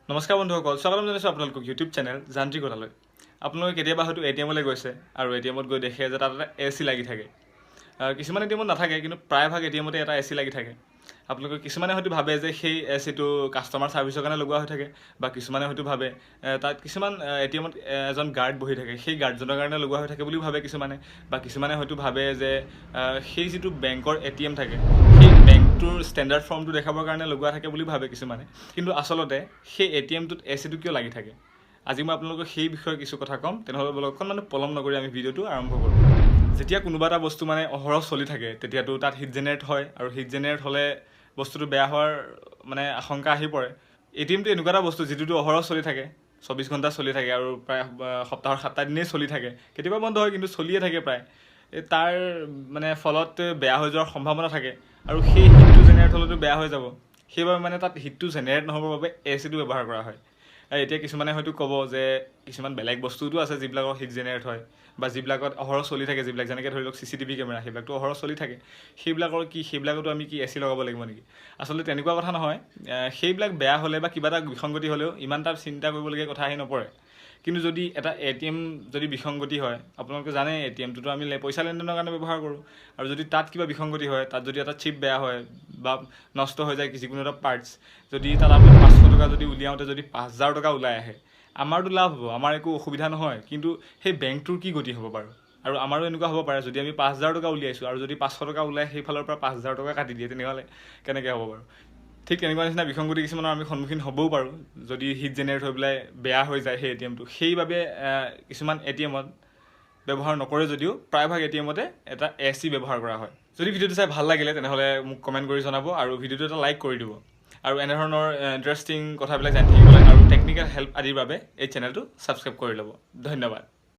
নমস্কাৰ বন্ধুসকল, স্বাগতম জনাইছোঁ আপোনালোকক ইউটিউব চেনেল যান্ত্ৰিকতালৈ। আপোনালোকে কেতিয়াবা হয়তো এটিএমলৈ গৈছে আৰু এটিএমত গৈ দেখে যে তাত এটা এচি লাগি থাকে। কিছুমান এটিএমত নাথাকে, কিন্তু প্ৰায়ভাগ এটিএমতে এটা এচি লাগি থাকে। আপোনালোকে কিছুমানে হয়তো ভাবে যে সেই এচিটো কাষ্টমাৰ ছাৰ্ভিচৰ কাৰণে লগোৱা হৈ থাকে, বা কিছুমানে হয়তো ভাবে তাত কিছুমান এটিএমত এজন গাৰ্ড বহি থাকে, সেই গাৰ্ডজনৰ কাৰণে লগোৱা হৈ থাকে বুলি ভাবে কিছুমানে, বা কিছুমানে হয়তো ভাবে যে সেই যিটো বেংকৰ এটিএম থাকে সেই বেংকটোৰ ষ্টেণ্ডাৰ্ড ফৰ্মটো দেখাবৰ কাৰণে লগোৱা থাকে বুলি ভাবে কিছুমানে। কিন্তু আচলতে সেই এটিএমটোত এচিটো কিয় লাগি থাকে, আজি মই আপোনালোকক সেই বিষয়ে কিছু কথা ক'ম। তেনেহ'লে বোলো অকণমান পলম নকৰি আমি ভিডিঅ'টো আৰম্ভ কৰোঁ। যেতিয়া কোনোবা এটা বস্তু অহৰহ চলি থাকে, তেতিয়াতো তাত হিট জেনেৰেট হয়, আৰু হিট জেনেৰেট হ'লে বস্তুটো বেয়া হোৱাৰ আশংকা আহি পৰে। এটিএমটো এনেকুৱা এটা বস্তু যিটোতো অহৰহ চলি থাকে, 24 ঘণ্টা চলি থাকে, আৰু প্ৰায় সপ্তাহৰ 7টা দিনেই চলি থাকে। কেতিয়াবা বন্ধ হয়, কিন্তু চলিয়ে থাকে প্ৰায়। তাৰ ফলত বেয়া হৈ যোৱাৰ সম্ভাৱনা থাকে, আৰু সেই হিটটো জেনেৰেট হ'লেতো বেয়া হৈ যাব। সেইবাবে তাত হিটটো জেনেৰেট নহ'বৰ বাবে এচিটো ব্যৱহাৰ কৰা হয়। এতিয়া কিছুমানে হয়তো ক'ব যে কিছুমান বেলেগ বস্তুটো আছে যিবিলাকৰ হিট জেনেৰেট হয়, বা যিবিলাকত অহৰহ চলি থাকে, যিবিলাক যেনেকৈ ধৰি লওক CCTV কেমেৰা, সেইবিলাকতো অহৰহ চলি থাকে। সেইবিলাকতো আমি কি এচি লগাব লাগিব নেকি? আচলতে তেনেকুৱা কথা নহয়। সেইবিলাক বেয়া হ'লে বা কিবা এটা বিসংগতি হ'লেও ইমান এটা চিন্তা কৰিবলগীয়া কথা আহি নপৰে। কিন্তু যদি এটা এটিএম যদি বিসংগতি হয়, আপোনালোকে জানে এটিএমটোতো আমি পইচা লেনদেনৰ কাৰণে ব্যৱহাৰ কৰোঁ, আৰু যদি তাত কিবা বিসংগতি হয়, তাত যদি এটা চিপ বেয়া হয় বা নষ্ট হৈ যায় যিকোনো এটা পাৰ্টছ, যদি তাত আপুনি 500 টকা যদি উলিয়াওঁতে যদি 5000 টকা ওলাই আহে, আমাৰতো লাভ হ'ব, আমাৰ একো অসুবিধা নহয়। কিন্তু সেই বেংকটোৰ কি গতি হ'ব বাৰু? আৰু আমাৰো এনেকুৱা হ'ব পাৰে, যদি আমি 5000 টকা উলিয়াইছোঁ আৰু যদি 500 টকা ওলাই সেইফালৰ পৰা 5000 টকা কাটি দিয়ে, তেনেহ'লে কেনেকৈ হ'ব বাৰু? ঠিক তেনেকুৱা নিচিনা বিসংগতি কিছুমানৰ আমি সন্মুখীন হ'বও পাৰোঁ, যদি হিট জেনেৰেট হৈ পেলাই বেয়া হৈ যায় সেই এটিএমটো। সেইবাবে কিছুমান এটিএমত ব্যৱহাৰ নকৰে, যদিও প্ৰায়ভাগ এটিএমতে এটা এচি ব্যৱহাৰ কৰা হয়। যদি ভিডিঅ'টো চাই ভাল লাগিলে তেনেহ'লে মোক কমেণ্ট কৰি জনাব, আৰু ভিডিঅ'টো এটা লাইক কৰি দিব। আৰু এনেধৰণৰ ইণ্টাৰেষ্টিং কথাবিলাক জানি থাকিবলৈ আৰু টেকনিকেল হেল্প আদিৰ বাবে এই চেনেলটো ছাবস্ক্ৰাইব কৰি ল'ব। ধন্যবাদ।